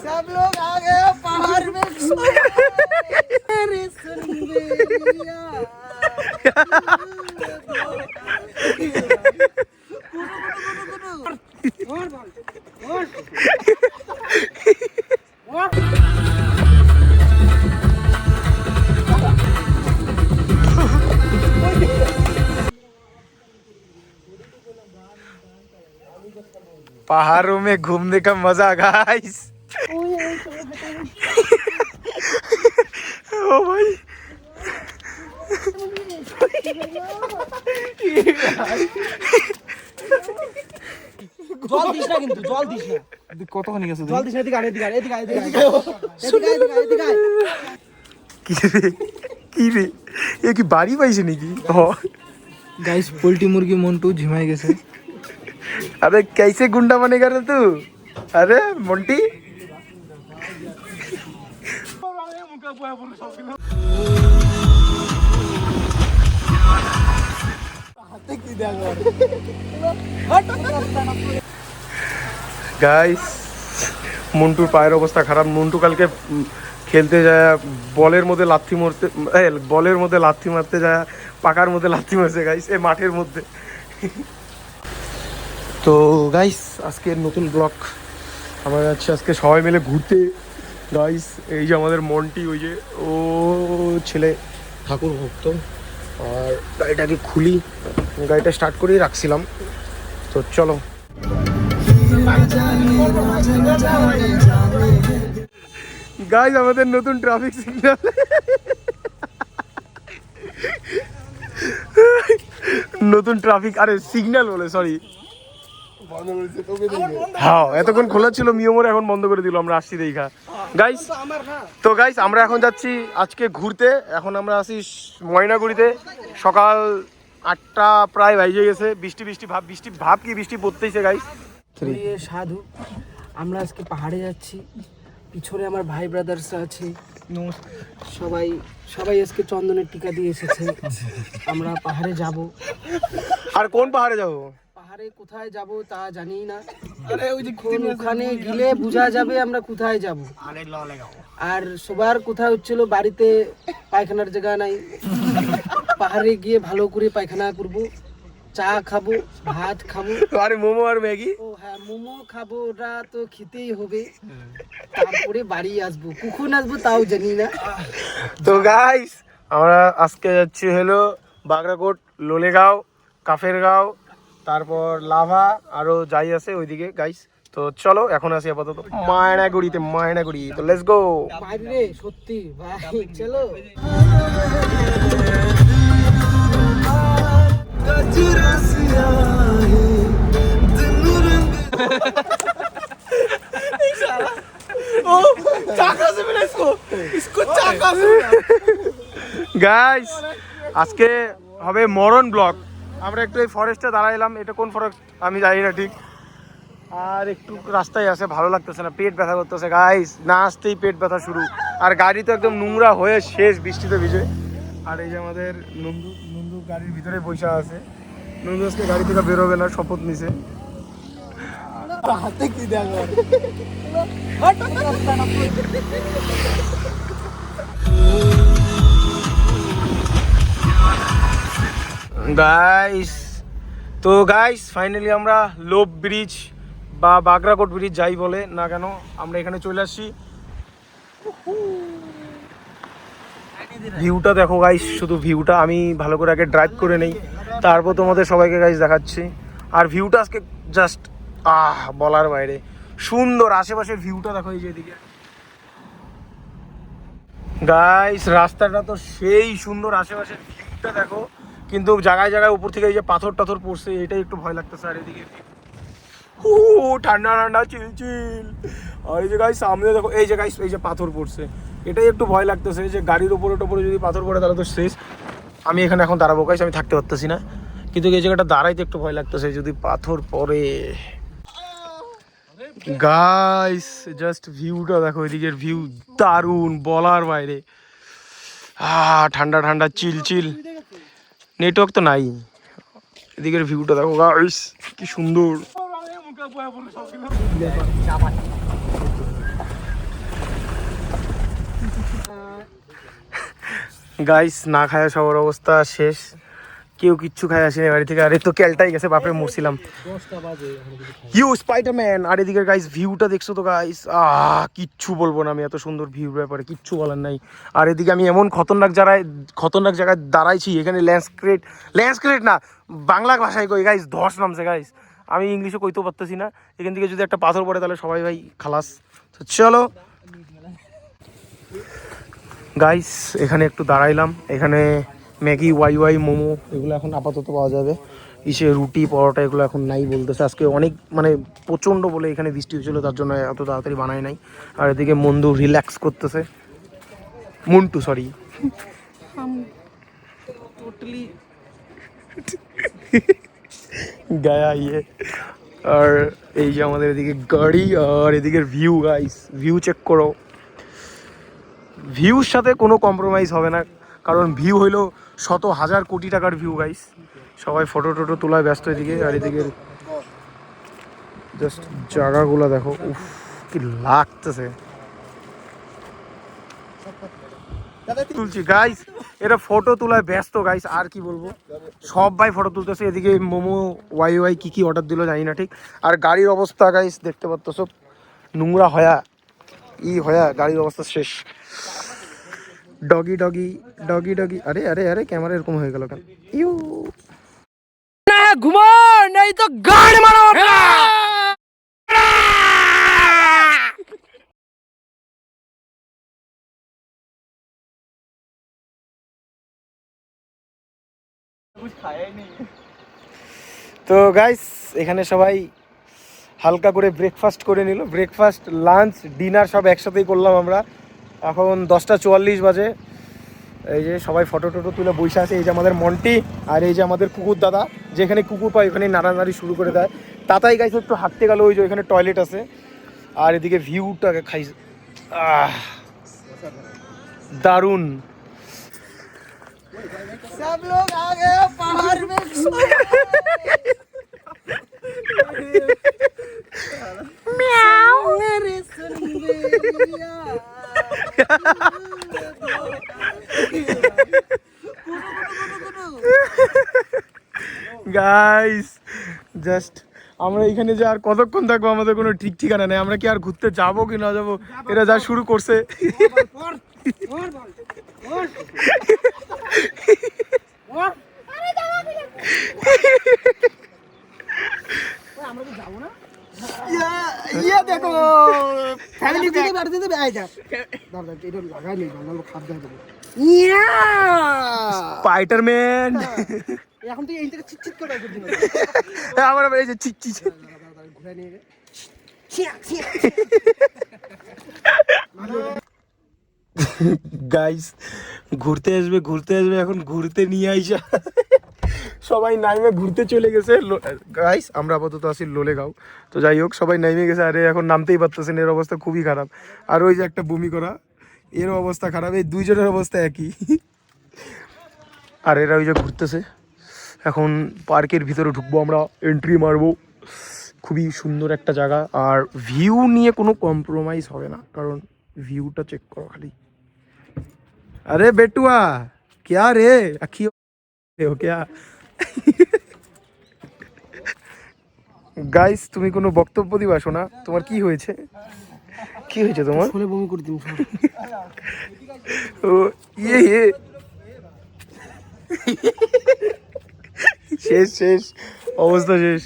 सब लोग आ गए पहाड़ में मेरे सुनबेलिया पहाड़ों में घूमने का मजा गाइस। ओ भाई জল দিস না কিন্তু জল দিস না কতখানি গেছে জল দিস না এদিকে আয় এদিকে আয় এদিকে আয় কি রে এ কি বাড়ি পাইছে নাকি? गाइस पोल्ट्री मुर्गी मोन्टू झिमाई গেছে। अरे कैसे गुंडा बनेगा रे तू? अरे मोंटी গাইস মন্টুর পায়ের অবস্থা খারাপ। মন্টু কালকে খেলতে যায় বলের মধ্যে লাথি মারতে যায় পাকার মধ্যে লাথি মারছে গাইস এই মাঠের মধ্যে। তো গাইস আজকে নতুন ব্লগ আমরা যাচ্ছি আজকে সবাই মিলে ঘুরতে গাইস। এই যে আমাদের মন্টি ওই যে ও ছেলে ঠাকুর ভক্ত। আর গাড়িটাকে খুলি, গাড়িটা স্টার্ট করেই রাখছিলাম। তো চলো গাইস আমাদের নতুন ট্রাফিক সিগন্যাল নতুন ট্রাফিক আরে সিগন্যাল বলে সরি হ্যাঁ এতক্ষণ খোলা ছিল মিয়মোর এখন বন্ধ করে দিল। আমরা আসছি দেখা গাইস। তো গাইস আমরা এখন যাচ্ছি আজকে ঘুরতে। এখন আমরা আছি ময়নাগুড়িতে। সকাল 8টা প্রায় বাজে গেছে। বৃষ্টি ভাব কি বৃষ্টি পড়তেইছে গাইস। সাধু আমরা আজকে পাহাড়ে যাচ্ছি। পিছনে আমার ভাই ব্রাদার্সরা আছে। সবাই আজকে চন্দনের টিকা দিয়ে এসেছে। আমরা পাহাড়ে যাব। আর কোন পাহাড়ে যাবো? পাহাড়ে কোথায় যাব তা জানি না। ওখানে গেলে বোঝা যাবে আমরা কোথায় যাব। আর সবার কোথায় হচ্ছিল বাড়িতে পায়খানার জায়গা নাই। পাহাড়ে গিয়ে ভালো করে পায়খানা করবো, চা খাবো, ভাত খাবো, আরে মোমো আর ম্যাগি। ও হ্যাঁ মোমো খাবো, ওটা তো খেতেই হবে। তারপরে বাড়ি আসবো, কখন আসবো তাও জানি না। তো গাইস আমরা আজকে যাচ্ছি হলো বাগরাকোট, লোলেগাঁও, কাফেরগাঁও, তারপর লাভা আরো যাই আছে ওইদিকে গাইস। তো চলো এখন আসি আপাতত ময়নাগুড়ি। তো লেটস গো। বাইরে সত্যি ভাই চলো। গাইস আজকে হবে মরণ ব্লগ। আমরা একটু এই ফরেস্টে দাঁড়াইলাম। এটা কোন ফরেস্ট আমি জানি না ঠিক। আর একটু রাস্তায় আসে ভালো লাগতেছে না, পেট ব্যথা করতেছে গাইস। না আসতেই পেট ব্যথা শুরু। আর গাড়ি তো একদম নোংরা হয়ে শেষ বৃষ্টিতে ভিজে। আর এই যে আমাদের নন্দু গাড়ির ভিতরে বসে আছে। নন্দু আজকে গাড়ি থেকে বেরোবে না, শপথ নিছে। হাতে কি দেখো গাইস। তো গাইস ফাইনালি আমরা লোভ ব্রিজ বা বাগরাকোট ব্রিজ যাই বলে না কেন আমরা এখানে চলে আসছি। ভিউটা দেখো গাইস, শুধু ভিউটা আমি ভালো করে আগে ড্রাইভ করে নেই, তারপর তোমাদের সবাইকে গাইস দেখাচ্ছি। আর ভিউটা আজকে জাস্ট বলার বাইরে সুন্দর। আশেপাশের ভিউটা দেখো এই যে এদিকে গাইস। রাস্তাটা তো সেই সুন্দর, আশেপাশের ভিউটা দেখো। কিন্তু জায়গায় জায়গায় উপর থেকে এই যে পাথর টাথর পড়ছে, এটাই একটু ভয় লাগতেছে। আর এদিকে ঠান্ডা চিল। আর এই যে গাইস সামনে দেখো এই যে গাইস এই যে পাথর পড়ছে, এটাই একটু ভয় লাগতেছে। যে গাড়ির উপরে টোপরে যদি পাথর পড়ে তাহলে তো শেষ। আমি এখানে এখন দাঁড়াবো গাইস, আমি থাকতে পারতেছি না। কিন্তু এই জায়গাটা দাঁড়াইতে একটু ভয় লাগতেছে যদি পাথর পড়ে। গাইস জাস্ট ভিউটা দেখো, এদিকের ভিউ দারুণ বলার বাইরে। ঠান্ডা চিল। নেটওয়ার্ক তো নাই। এদিকের ভিউটা দেখো গাইস কি সুন্দর। গাইস না খায় সবার অবস্থা শেষ, কেউ কিচ্ছু খায় আসেনি বাড়ি থেকে। আর এই তো ক্যালটাই গেছে, বাপরে মরছিলাম। You Spiderman. আর এদিকে গাইস ভিউটা দেখছো তো গাইস, কিচ্ছু বলবো না আমি, এত সুন্দর ভিউ ব্যাপারে কিচ্ছু বলার নাই। আর এদিকে আমি এমন খতরনাক জায়গায় দাঁড়াইছি, এখানে ল্যান্ডস্কেলেট না, বাংলা ভাষায় কই গাইস, ধস নামছে গাইস। আমি ইংলিশে কইতেও পারতেছি না। এখান থেকে যদি একটা পাথর পড়ে তাহলে সবাই ভাই খালাস। তো চলো গাইস, এখানে একটু দাঁড়াইলাম। এখানে ম্যাগি, ওয়াই মোমো এগুলো এখন আপাতত পাওয়া যাবে। রুটি পরোটা এগুলো এখন নাই বলতেছে। আজকে অনেক মানে প্রচণ্ড বলে এখানে বৃষ্টি হয়েছিল, তার জন্য এত তাড়াতাড়ি বানায় নাই। আর এদিকে মন্দু রিল্যাক্স করতেছে, মন্টু সরি টোটালি গায়া ইয়ে। আর এই যে আমাদের এদিকে গাড়ি, আর এদিকের ভিউ গাইস, ভিউ চেক করো। ভিউর সাথে কোনো কম্প্রোমাইজ হবে না, কারণ ভিউ হইলো শত হাজার কোটি টাকার ভিউ গাইস। সবাই ফটো টটো তোলায় ব্যস্ত এদিকে। আর এদিকে জাস্ট জায়গাগুলো দেখো, উফ কি লাগতেছে। তুলছি গাইস, এটা ফটো তোলায় ব্যস্ত গাইস, আর কি বলবো, সবাই ফটো তুলতেছে। এদিকে মোমো ওয়াই কি অর্ডার দিল জানি না ঠিক। আর গাড়ির অবস্থা গাইস দেখতে পাচ্ছ, সব নোংরা হয়া গাড়ির অবস্থা শেষ। ডগি আরে আরে আরে ক্যামেরা এরকম হয়ে গেল কেন? ইউ না ঘুমা নাই তো গাড়ি মারো। তো গাইস এখানে সবাই হালকা করে ব্রেকফাস্ট করে নিল। ব্রেকফাস্ট, লাঞ্চ, ডিনার সব একসাথেই করলাম আমরা। এখন 10:44 বাজে। এই যে সবাই ফটো টটো তুলে বসে আছে। এই যে আমাদের মন্টি, আর এই যে আমাদের কুকুর দাদা, যেখানে কুকুর পায় ওখানে নাড়ানাড়ি শুরু করে দেয়। তাতাই গাইস একটু হাঁটতে গেল, ওই যে ওইখানে টয়লেট আছে। আর এদিকে ভিউটাকে খাই, দারুণ। सब लोग आ गए पहाड़ में। म्याऊ मेरे सुनबेलिया। গাইস জাস্ট আমরা এখানে যে আর কতক্ষণ থাকবো আমাদের কোনো ঠিক ঠিকানা নেই। আমরা কি আর ঘুরতে যাবো কি না যাবো, এরা যা শুরু করছে। ये देखो फैमिली के बैठ दे आ जा दादा এটা লাগা নেই বাংলা খাপ দেয় দেবো। স্পাইডারম্যান এখন তুই এই থেকে চিটচিট করে দিবি। আমরা এই যে চিচি ঘুরে নিয়ে রে ছিয়া ছিয়া। গাইস ঘুরতে আসবে এখন ঘুরতে নিয়ে আইসা সবাই নাইমে ঘুরতে চলে গেছে। গাইস আমরা আপাতত আছি লোলেগাঁও। তো যাই হোক সবাই নাইমে গেছে। আরে এখন নামতেই পারতেছেন, এর অবস্থা খুবই খারাপ। আর ওই যে একটা বমি করা, এর অবস্থা খারাপ। এই দুইজনের অবস্থা একই। আর এরা ওই যে ঘুরতেছে। এখন পার্কের ভিতরে ঢুকবো আমরা, এন্ট্রি মারবো। খুবই সুন্দর একটা জায়গা, আর ভিউ নিয়ে কোনো কম্প্রোমাইজ হবে না, কারণ ভিউটা চেক করো খালি। আরে বেটুয়া क्या रे अखी हो क्या? গাইস তুমি কোনো বক্তব্য দিবা? শোনা তোমার কি হয়েছে তোমার? শুনে বমি করে দিম। ও ইয়ে শেষ অবস্থা শেষ।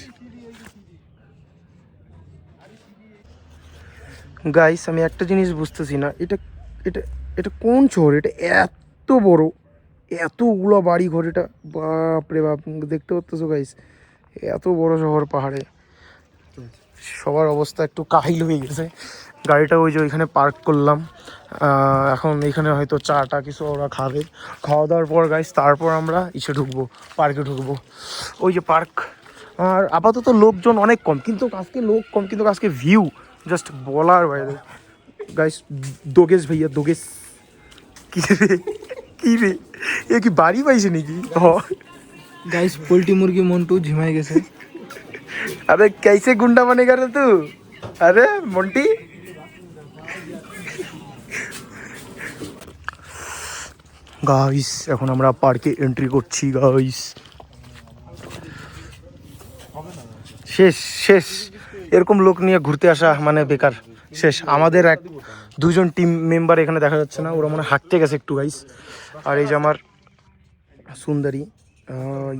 গাইস আমি একটা জিনিস বুঝতেছি না, এটা এটা এটা কোন শহর? এটা এত বড়, এতগুলো বাড়ি ঘর, এটা বাপরে বাপ। দেখতে পাচ্তেছো গাইস, এত বড় শহর পাহাড়ে। সবার অবস্থা একটু কাহিল হয়ে গেছে। গাড়িটা ওই যে ওইখানে পার্ক করলাম। এখন এইখানে হয়তো চাটা কিছু ওরা খাবে। খাওয়া দাওয়ার পর গাইস তারপর আমরা ঢুকবো, পার্কে ঢুকবো। ওই যে পার্ক। আর আপাতত লোকজন অনেক কম, কিন্তু আজকে লোক কম, কিন্তু আজকে ভিউ জাস্ট বলার বাইরে। গাইস দোগেশ ভাইয়া, দোগেশ কি রে এ কি বাড়ি পাইছে নাকি? गाइस पोल्ट्री मुर्गी मोन्टू झिमाई गए। अरे कैसे गुंडा बनेगा रे तू? अरे मोंटी গাইস এখন আমরা পার্কে এন্ট্রি করছি গাইস। শেষ শেষ, এরকম লোক নিয়ে ঘুরতে আসা মানে বেকার, শেষ। আমাদের দুজন টিম মেম্বার এখানে দেখা যাচ্ছে না, ওরা মানে হাঁটতে গেছে একটু গাইস। আর এই যে আমার সুন্দরী,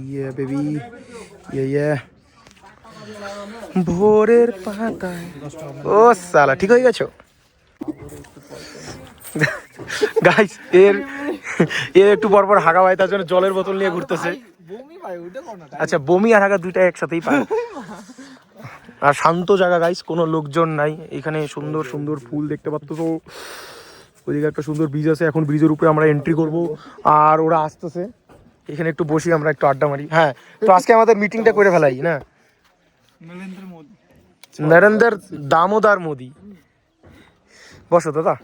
ইয়ে বেবি, ইয়ে ভোরের পাতায়। ও সালা ঠিক হয়ে গেছো গাইস। এর একটু পর পর হাগা পায়, তার জন্য জলের বোতল নিয়ে ঘুরতেছে। আচ্ছা, বমি আর হাগা দুইটা একসাথেই পায়। আর শান্ত জায়গা গাইস, কোনো লোকজন নাই এখানে। সুন্দর সুন্দর ফুল দেখতে পাচ্ছ তো, ওইদিকে একটা সুন্দর ব্রিজ আছে। এখন ব্রিজের উপরে আমরা এন্ট্রি করব, আর ওরা আসতেছে। এখানে একটু বসি, আমরা একটু আড্ডা মারি। হ্যাঁ, তো আজকে আমাদের মিটিংটা করে ফেলাই না। নরেন্দ্র দামোদর মোদি। বসো দাদা,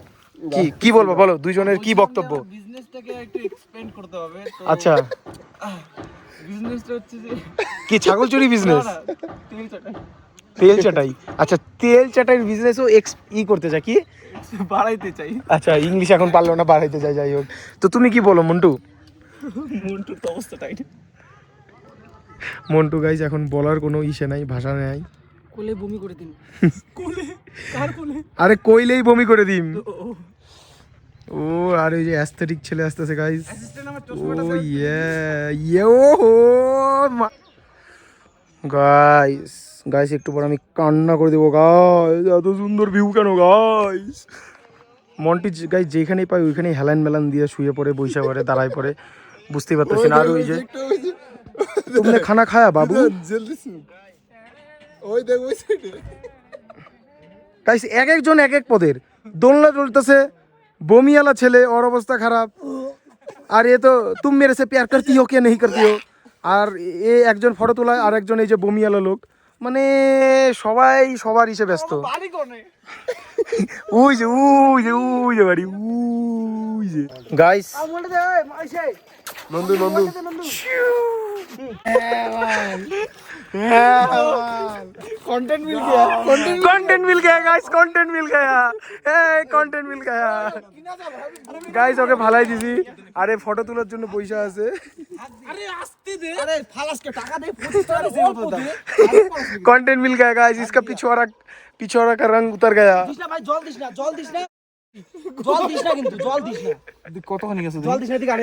কি বলবো বলো, দুইজনের কি বক্তব্য? বিজনেসটাকে একটু এক্সপ্লেইন করতে হবে। আচ্ছা, বিজনেসটা হচ্ছে যে কি ছাগল চুরি বিজনেস? তেল চাটাই। তেল চাটাই, আচ্ছা তেল চাটাইয়ের বিজনেসও করতে চাই, কি বাড়াইতে চাই। আচ্ছা, ইংলিশ এখন পারলো না, বাড়াইতে চাই। যাই হোক, তো তুমি কি বলো মন্টু? মন্টুর তো অবস্থা টাইট। মন্টু গাইজ এখন বলার কোনো ইসে নাই, ভাষা নাই। কোলে বমি করে দিন। কোলে? কার কোলে? আরে কইলেই বমি করে দিম। ও আর ওই যে অ্যাস্থেটিক ছেলে আসতেছে গাইজ। ও ইয়ে ও গাইস একটু পর আমি কান্না করে দেবো গাইস, এত সুন্দর ভিউ কেন গাইস। মন্টি গাইস যেখানেই পাই ওইখানেই হেলান মেলান দিয়ে শুয়ে পড়ে, বৈশা পড়ে, দাঁড়ায় পড়ে, বুঝতেই পারতেছি না। আর ওই যে তুমি খানা খায়া বাবু গাইস, এক একজন এক এক পদের দোলনা চলতেছে। বমিয়ালা ছেলে, ওর অবস্থা খারাপ। আর এ তো তুমি মেরে সে প্যার করতি হো কে নেই করতি হো। আর এ একজন ফটো তোলায়, আর একজন এই যে বমিয়ালা লোক, মানে সবাই সবার ইসে ব্যস্ত। ওই যে বাড়ি, ওই যে গাইস। নন্দু कंटेंट मिल गया गाइस, कंटेंट मिल गया, कंटेंट मिल गया গাইস। ওকে ভালাই দিছি, আরে ফটো তোলার জন্য পয়সা আছে। আরে আসতে দে, আরে ফালাসকে টাকা দে, 25 টাকা দে। कंटेंट मिल गया गाइस, इसका पिछवाड़ा का रंग उतर गया। দিস না ভাই, জল দিস না কিন্তু জল দিস না। কতখানি গেছে জল দিস না, এদিকে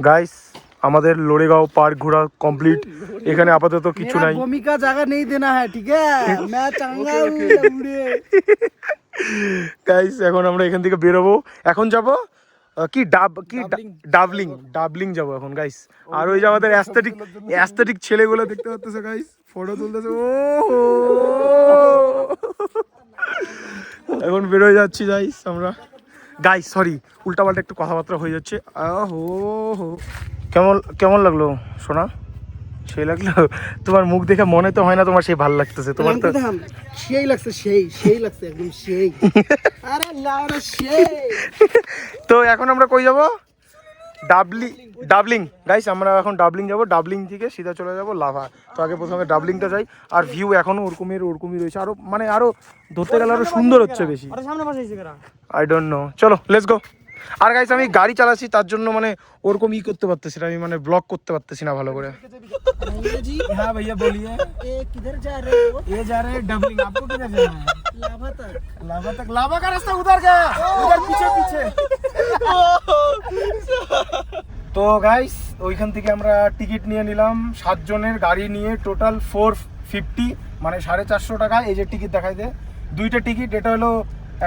গাইস। আমাদের লোরেগাঁও পার্ক ঘোরা কমপ্লিট। এখানে আপাতত কিছু নাই। ভূমিকা জায়গা নেই দেনা হ্যাঁ, ঠিক আছে? मैं চাঙ্গা উড়ে গাইস এখন আমরা এখান থেকে বেরোবো। এখন যাব কি ডাবলিং যাব এখন গাইস। আর ওই যে আমাদের অ্যাস্থেটিক ছেলেগুলো দেখতে পাচ্ছেন গাইস, ফটো তুলতেছে। ও এখন বেরোয় যাচ্ছি গাইস আমরা। গাইস সরি, উল্টাপাল্টা একটু কথাবার্তা হয়ে যাচ্ছে। কেমন লাগলো সোনা? সেই লাগলো? তোমার মুখ দেখে মনে তো হয় না তোমার সেই ভালো লাগতেছে। তোমার তো সেই লাগছে, সেই লাগছে একদম সেই। আরে লাউরা সেই। তো এখন আমরা কই যাব? Doubling guys. আমরা এখন ডাবলিং যাব, ডাবলিং থেকে সিধা চলে যাব লাভা। তো আগে প্রথমে ডাবলিংটা যাই। আর ভিউ এখনো ওরকমই রয়েছে, আরো ধরতে গেলে আরো সুন্দর হচ্ছে বেশি। আই ডোন্ট নো, চলো লেটস গো। আর গাইস আমি গাড়ি চালাচ্ছি, তার জন্য মানে ওরকম করতে পারতেছি না, আমি মানে ব্লগ করতে পারতেছি না ভালো করে। हाँ भैया बोलिए, किधर जा रहे हो? ये जा रहे हैं डबलिंग। आपको किधर जाना है? लाभा तक। लाभा का रास्ता उधर गया, उधर पीछे। তো গাইস ওইখান থেকে আমরা টিকিট নিয়ে নিলাম 7 জনের গাড়ি নিয়ে, টোটাল 450 মানে 450 টাকা। এই যে টিকিট দেখাই দে, দুইটা টিকিট। এটা হলো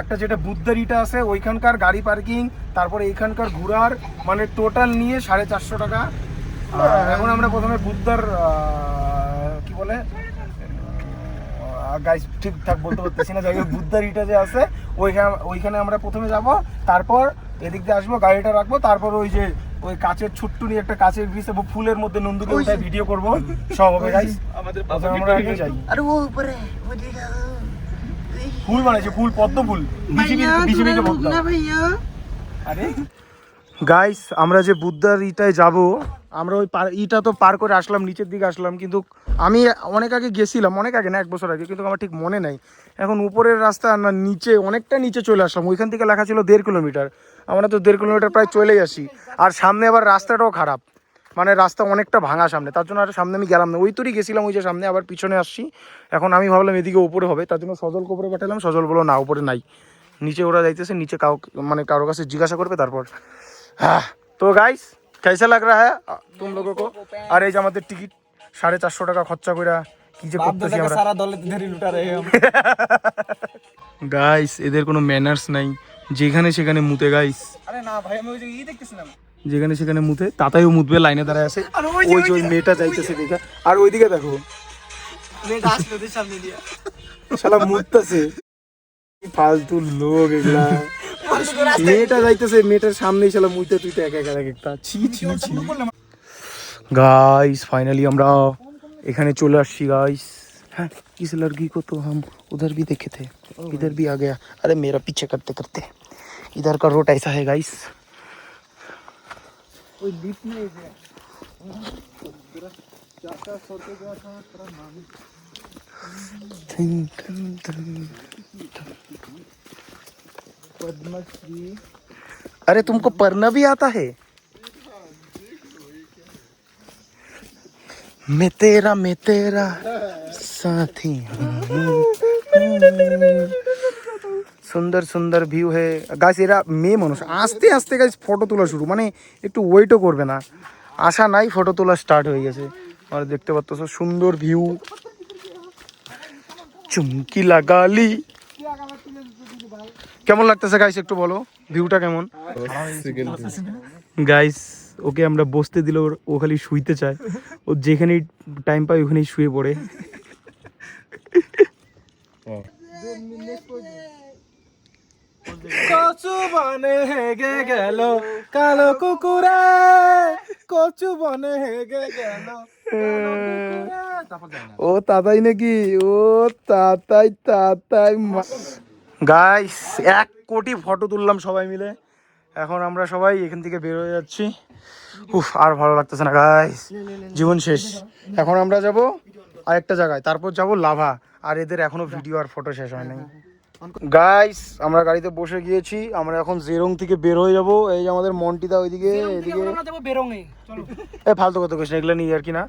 একটা যেটা বুদ্ধরিটা আছে ওইখানকার গাড়ি পার্কিং, তারপরে এইখানকার ঘোরার, মানে টোটাল নিয়ে 450 টাকা। এখন আমরা প্রথমে বুদ্ধার কি বলে গাইস ঠিকঠাক বলতে পারতেছি না, যাই হোক বুদ্ধরিটা যে আছে ওইখানে আমরা প্রথমে যাব। তারপর এদিক দিয়ে আসবো, গাড়িটা রাখবো, তারপর ওই যে ওই কাচের ছোট্ট নিয়ে একটা কাচের ব্রিজ এবং ফুলের মধ্যে নন্দুকে ওইটা ভিডিও করব, সব হবে গাইস। আমাদের আমরা আগে যাই। আরে ও উপরে ওদিকে ফুল বানাইছে, ফুল পদ্ম ফুল, বিচি পদ্ম। না ভাইয়া। আরে গাইস আমরা যে বুদ্ধার ইটায় যাব, আমরা ওই ইটা তো পার করে আসলাম, নিচের দিকে আসলাম, কিন্তু আমি অনেক আগে গেছিলাম, অনেক আগে না 1 বছর আগে, কিন্তু আমার ঠিক মনে নাই এখন উপরের রাস্তা না নিচে, অনেকটা নিচে চলে আসলাম। ওইখান থেকে লেখা ছিল 1.5 কিলোমিটার, আমরা তো 1.5 কিলোমিটার প্রায় চলেই আসি। আর সামনে আবার রাস্তাটাও খারাপ, মানে রাস্তা অনেকটা ভাঙা সামনে, তার জন্য আর সামনে আমি গেলাম না। ওই তোরই গেছিলাম, ওই যে সামনে, আবার পিছনে আসছি। এখন আমি ভাবলাম এদিকে উপরে হবে, তার জন্য সজলকে উপরে পাঠালাম। সজল বলো না, উপরে নাই, নিচে ওরা যাইতেছে, নিচে মানে কারো কাছে জিজ্ঞাসা করবে তারপর। হ্যাঁ, তো গাইস कैसा लग रहा है तुम लोगों को? আর এই যে আমাদের টিকিট 450 টাকা খরচা করে কি যে করতেছি আমরা, सारा दौलत इधर ही लुटा रहे हैं हम। গাইস এদের কোনো ম্যানার্স নাই, যেখানে সেখানে মুতে। গাইস अरे ना भाई मैं ये দেখতেছিলাম যেখানে সেখানে মুতে, তাতাইও মুতবে, লাইনে দাঁড়ায় আছে। ওই যে ওই মেয়েটা যাইতেছে দেখা, আর ওইদিকে দেখো মেয়েটা আসলো ওদের সামনে দিয়ে শালা মুততেছে, ফালতু লোক এগুলা। মেয়েটা যাইতেছে, মেয়েটার সামনেই শালা মুইতে তুইতে এক একটা ছি ছি ছি। गाइस फाइनली আমরা এখানে চলে আসছি गाइस। हाँ, इस लड़की को तो हम उधर भी देखे थे, इधर भी आ गया। अरे मेरा पीछे करते करते इधर का रोड ऐसा है गाइस। ওই লিফট में अरे तुमको पढ़ना भी आता है? मैं तेरा साथी हूँ। সুন্দর সুন্দর ভিউ হে গাইস। এরা মেয়ে মানুষ, আস্তে আস্তে গাইস ফটো তোলা শুরু, মানে একটু ওয়েটও করবে না, আশা নাই, ফটো তোলা স্টার্ট হয়ে গেছে। আর দেখতে পাচ্ছ সুন্দর ভিউ, চুমকি লাগালি। কেমন লাগতেছে গাইস একটু বলো, ভিউটা কেমন? গাইস ওকে আমরা বসতে দিলে ও খালি শুইতে চায়, ও যেখানেই টাইম পায় ওখানেই শুয়ে পড়ে। কচু বনে হেগে গেল কালো কুকুরে, কচু বনে হেগে গেল। ও তাতাই নাকি, ও তাতাই। গাইস 1 কোটি ফটো তুললাম সবাই মিলে, এখন আমরা সবাই এখান থেকে বের হয়ে যাচ্ছি। উফ, আর ভালো লাগতেছে না গাইস, জীবন শেষ। এখন আমরা যাব আরেকটা জায়গায়, তারপর যাব লাভা। আর এদের এখনো ভিডিও আর ফটো শেষ হয় নাই। গাইস আমরা গাড়িতে বসে গিয়েছি, আমরা এখন জেরং থেকে বের হয়ে যাব। এই যে আমাদের মন্টিদা ওইদিকে, এদিকে আমরা যাবো বেরোঙে, চলো। এই ফালতু কথা কইছ না, এগুলো নিয়ে আর কি না,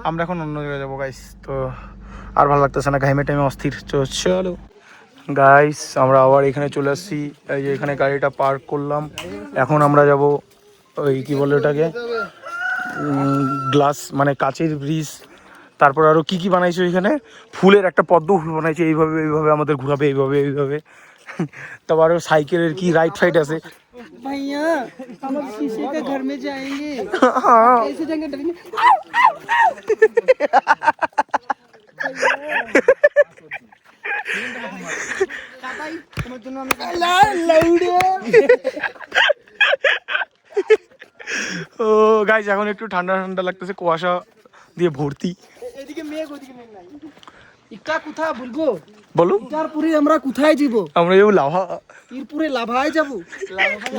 আমরা এখন অন্য জায়গায় যাবো গাইস। তো আর ভালো লাগতেছে না, ঘাইমে টাইমে অস্থির। চলো গাইস আমরা আবার এখানে চলে আসছি, এই যে এখানে গাড়িটা পার্ক করলাম। এখন আমরা যাব ওই কি বলে ওটাকে, গ্লাস মানে কাচের ব্রিজ, তারপর আরো কি কি বানাইছে ওইখানে, ফুলের একটা পদ্ম ফুল বানাইছে, এইভাবে এইভাবে আমাদের ঘুরাবে, এইভাবে। তারপর আরো সাইকেলের কি রাইড ফাইট আছে। भैया हम अब शीशे के घर में जाएंगे, कैसे जाएंगे डरेंगे। ও গাইস এখন একটু ঠান্ডা ঠান্ডা লাগতেছে, কুয়াশা দিয়ে ভর্তি। এদিকে মেঘ, ওদিকে মেঘ নাই। ইটা কোথা বলবো, বলো ইটার পুরে আমরা কোথায় যাব? আমরা যাবো লাভা। এরপরে লাভায় যাব,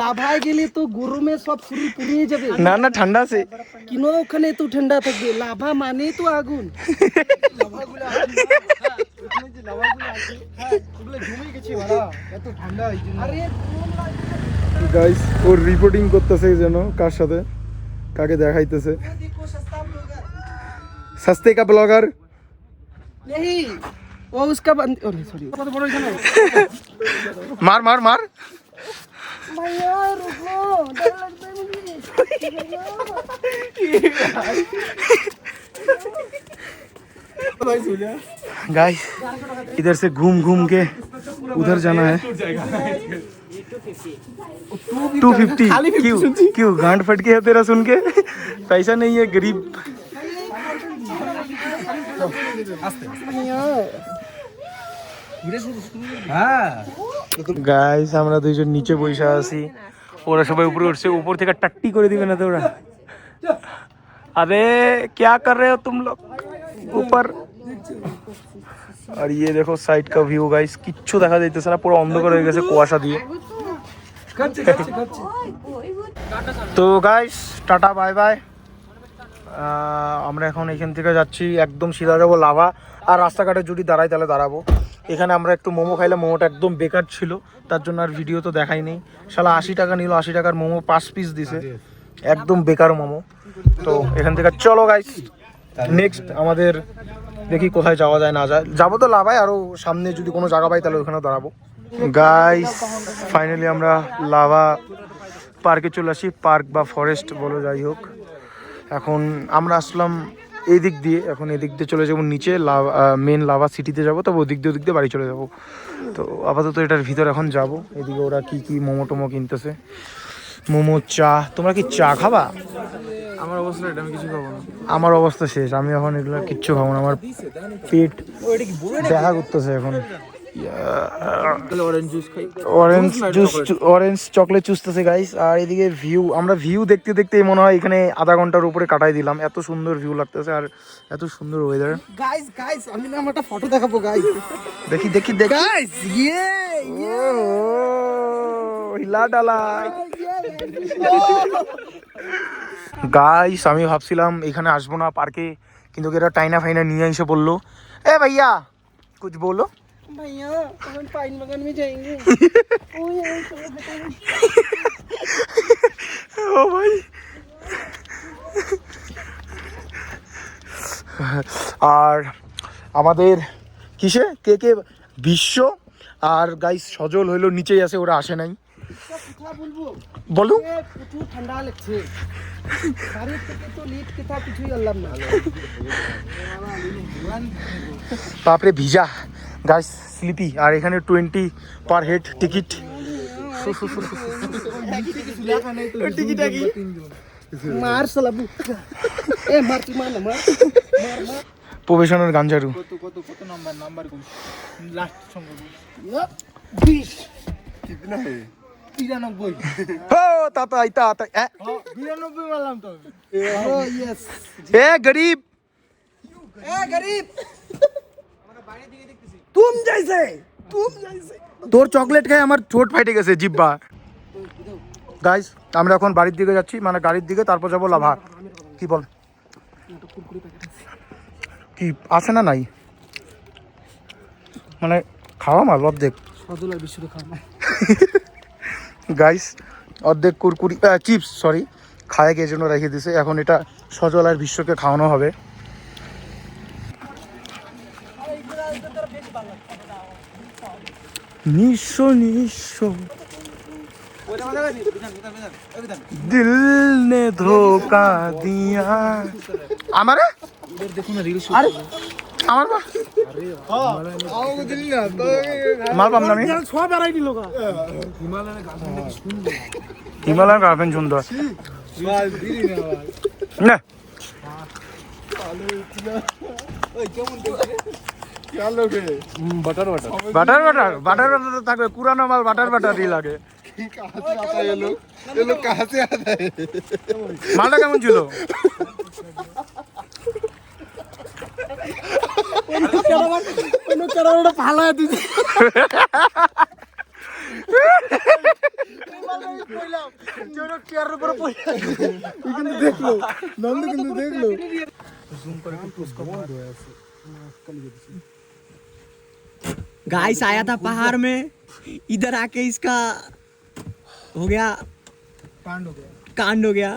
লাভায় গেলে তো গরমে সব শরীর পুড়িয়ে যাবে। না না ঠান্ডা আছে, কিনো ওখানে তো ঠান্ডা থাকবে, লাভা মানে তো আগুন। আরে গাইস ওর রিপোর্টিং করতেছে যেন কার সাথে, কাকে দেখাইতেছে। সস্তে কা ব্লগার नहीं वो उसका बंद, सॉरी मार मार मार। भैया रुको, डर लगता है मुझे। गाइस इधर से घूम घूम के उधर जाना है। 250 क्यों गांड फट गया तेरा सुन के? पैसा नहीं है, गरीब। গাইস আমরা দুইজন নিচে বসে আছি, ওরা সবাই উপরে উঠছে, উপর থেকে টাট্টি করে দিবে না তো ওরা। अबे क्या कर रहे हो तुम लोग ऊपर? और ये देखो साइड का व्यू गाइस, কিচ্ছু দেখা যাইতেছে না, পুরো অন্ধকার হয়ে গেছে কুয়াশা দিয়ে। তো গাইস টাটা বাই বাই, আমরা এখন এখান থেকে যাচ্ছি একদম সিধা যাবো লাভা। আর রাস্তাঘাটে যদি দাঁড়াই তাহলে দাঁড়াবো। এখানে আমরা একটু মোমো খাইলে, মোমোটা একদম বেকার ছিল, তার জন্য আর ভিডিও তো দেখাই নেই। শালা 80 টাকা নিল, 80 টাকার মোমো 5 পিস দিছে, একদম বেকার মোমো। তো এখান থেকে চলো গাইস, নেক্সট আমাদের দেখি কোথায় যাওয়া যায় না যায়। যাবো তো লাভায়, আরও সামনে যদি কোনো জায়গা পাই তাহলে ওখানে দাঁড়াবো। গাইস ফাইনালি আমরা লাভা পার্কে চলে আসি, পার্ক বা ফরেস্ট বলো যাই হোক। এখন আমরা আসলাম এই দিক দিয়ে, এখন এদিক দিয়ে চলে যাবো নিচে লাভা, মেন লাভা সিটিতে যাবো, তবে ওদিক দিয়ে বাড়ি চলে যাবো। তো আপাতত এটার ভিতর এখন যাব। এদিকে ওরা কি কি মোমো টোমো কিনতেছে, মোমো, চা। তোমরা কি চা খাবা? আমার অবস্থা এটা, আমি কিছু খাবো না। আমার অবস্থা শেষ, আমি এখন এগুলো কিচ্ছু খাবো না, আমার পেট দেখা করতেছে এখন। অরেঞ্জ জুস খাই, অরেঞ্জ চকলেট চুষতেছে গাইস। আর এদিকে ভিউ, আমরা ভিউ দেখতে দেখতে মনে হয় এখানে আধা ঘন্টার উপরে কাটাই দিলাম, এত সুন্দর ভিউ লাগতেছে আর এত সুন্দর ওয়েদার। গাইস আমি না একটা ফটো দেখাবো গাইস। দেখি গাইস ইয়ে হিলা ডালা গাইস। আমি ভাবছিলাম এখানে আসবো না পার্কে, কিন্তু এরা টাইনা ফাইনা নিয়ে এসে বললো, এ ভাইয়া কুছ বলো। भैया हम पाइन बागान में जाएंगे। ও ভাই, আর আমাদের কিসে কে কে বিশ্ব আর গাইস সজল হইলো নিচেই আছে, ওরা আসে নাই। কথা বলবো, বলো। প্রচুর ঠান্ডা লাগছে, বাড়ির থেকে তো লিট কেতা কিছুই আনলাম না। বাপরে ভিজা গাইস, স্লিপি। আর এখানে 20 পার হেড টিকিট। মার সালাবু, এ মার তুই মার না, মার মার। প্রফেশনাল গাঞ্জারু। কত নাম্বার কোন লাস্ট সংখ্যা 20 কিতনা है 93 ও তাতা আইতা আতা। 92 মারলাম তো। ও ইয়েস। এ গরিব, এ গরিব, तुम जैसे তোর চকলেট খাই আমার ঠোঁট ফাইটে গেছে জিব্বা। গাইস আমরা এখন বাড়ির দিকে যাচ্ছি, মানে গাড়ির দিকে, তারপর যাবো লাভা। কি বল, কি আছে না নাই, মানে খাওয়া মাল অর্ধেক। সদলার বিশ্বরে খাওয়া গাইস অর্ধেক কুরকুরি চিপস সরি খায় গিয়ে জন্য রেখে দিছে, এখন এটা সজল আর বিশ্বকে খাওয়ানো হবে। নিঃস্ব নিঃস্ব দিল নে ধোকা দিয়া। আমারে দেখুন রিল আরে আমার মা आओ दिल ना तो মাল পাম না আমি। সব বেড়াই দিল গা। হিমালয়ান গার্লফ্রেন্ড সুন্দর बाल दिल ना না। ओए কেমন দেখছিস क्या लोग है butter butter butter butter butter butter তো থাকবে, পুরানো মাল বাটার বাটারই লাগে। कहां से आता है ये लोग कहां से आता है মালটা কেমন ছিল? কেরাটা ভালো দিছে। কিন্তু দেখলো নন্দ কিন্তু দেখলো गाइस आया था पहाड़ में, इधर आके इसका हो गया कांड हो गया।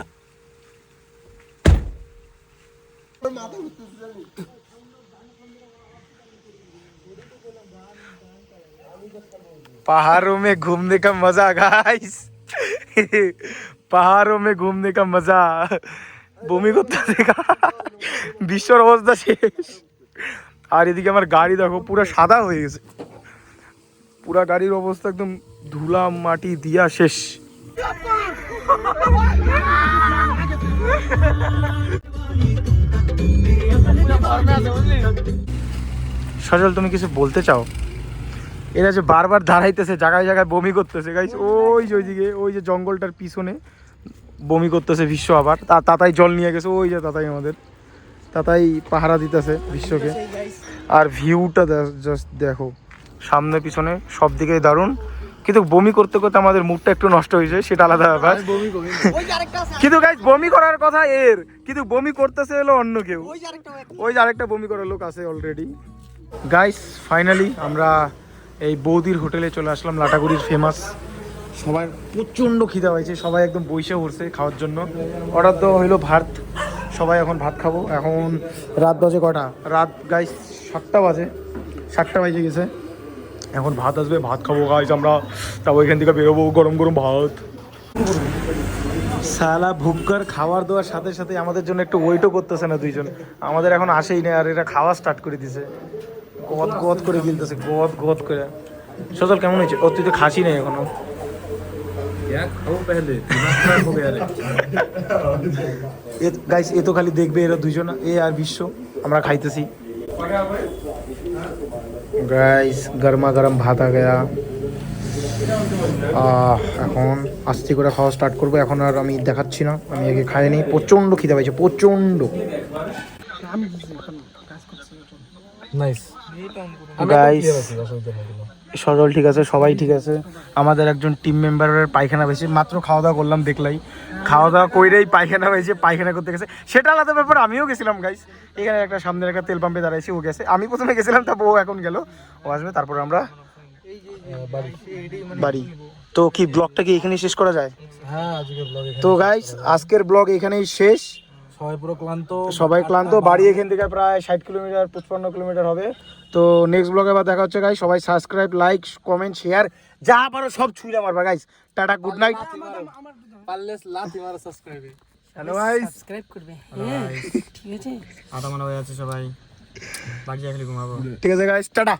पहाड़ों में घूमने का मजा गाइस, पहाड़ों में घूमने का मजा। বমি করতে দেখা বিশ্বর অবস্থা শেষ। আর এদিকে আমার গাড়ি দেখো পুরো সাদা হয়ে গেছে, পুরা গাড়ির অবস্থা একদম ধুলা মাটি দিয়া শেষ। সজল তুমি কিছু বলতে চাও? এরা যে বারবার দাঁড়াইতেছে জায়গায় জায়গায় বমি করতেছে গাইস, ওই যে ওইদিকে ওই যে জঙ্গলটার পিছনে বমি করতেছে বিশ্ব। আবার তাতাই জল নিয়ে গেছে, ওই যে তাতাই আমাদের তাতাই পাহারা দিতেছে বিশ্বকে। আর ভিউটা জাস্ট দেখো, সামনে পিছনে সব দিকেই দারুণ, কিন্তু বমি করতে করতে আমাদের মুডটা একটু নষ্ট হয়েছে, সেটা আলাদা ব্যাপার। বমি করি কিন্তু গাইস বমি করার কথা এর, কিন্তু বমি করতেছে হলো অন্য কেউ। ওই যে আরেকটা বমি করার লোক আছে অলরেডি। গাইস ফাইনালি আমরা এই বৌদির হোটেলে চলে আসলাম, লাটাগুড়ির ফেমাস। সবাই প্রচণ্ড খিদা হয়েছে, সবাই একদম বইসে পড়ছে খাওয়ার জন্য। অর্ডার দেওয়া হইলো ভাত, সবাই এখন ভাত খাবো। এখন রাত বাজে কটা? রাত গাইস 7টা বাজে, 7টা বাজে গেছে। এখন ভাত আসবে, ভাত খাবো গাইস আমরা। তারপর এখান থেকে বেরোবো, গরম গরম ভাত। সালা ভুক্কার খাবার দেওয়ার সাথে সাথে আমাদের জন্য একটু ওয়েটও করতেছে না দুইজন। আমাদের এখন আসেই না, আর এরা খাওয়া স্টার্ট করে দিছে। গদ গদ করে গিলতেছে, গদ গদ করে। সজল কেমন হয়েছে? ও তুই তো খাসি নাই এখনো। গাইস এ তো খালি দেখবে এরা দুইজন, এ আর বিশ্ব। আমরা খাইতেছি গাইস, গরমা গরম ভাত আ গয়া। এখন আস্তে করে খাওয়া স্টার্ট করবো। এখন আর আমি দেখাচ্ছি না, আমি আগে খাই নি। প্রচণ্ড খিদে পাইছে, প্রচণ্ড। গাইস সজল ঠিক আছে, সবাই ঠিক আছে। আমাদের একজন টিম মেম্বারের পায়খানা হয়েছে, মাত্র খাওয়া দাওয়া করলাম দেখলাই। খাওয়া দাওয়া কইরেই পায়খানা হয়েছে, পায়খানা করতে গেছে, সেটা আলাদা ব্যাপার। আমিও গেছিলাম গাইস, এখানে একটা সামনের একটা তেল পাম্পে দাঁড়াইছি, ও গেছে। আমি প্রথমে গেছিলাম, তারপর ও এখন গেল, ও আসবে, তারপর আমরা বাড়ি। তো কি ব্লগটা কি এখানেই শেষ করা যায়? হ্যাঁ আজকের ব্লগে তো গাইস আজকের ব্লগ এখানেই শেষ। সবাই পুরো ক্লান্ত, সবাই ক্লান্ত। বাড়ি এখান থেকে প্রায় 60 কিলোমিটার 55 কিলোমিটার হবে। তো নেক্সট ব্লগে আবার দেখা হচ্ছে গাইস। সবাই সাবস্ক্রাইব, লাইক, কমেন্ট, শেয়ার যা পারো সব ছুঁড়ে মারবা গাইস। Tata, good night. পারলে লাথি মারা সাবস্ক্রাইবে। হ্যালো গাইস, সাবস্ক্রাইব করবে, ঠিক আছে? আটা মানা হয়ে আছে সবাই, বাকি খালি ঘুমাবো। ঠিক আছে গাইস, টাটা।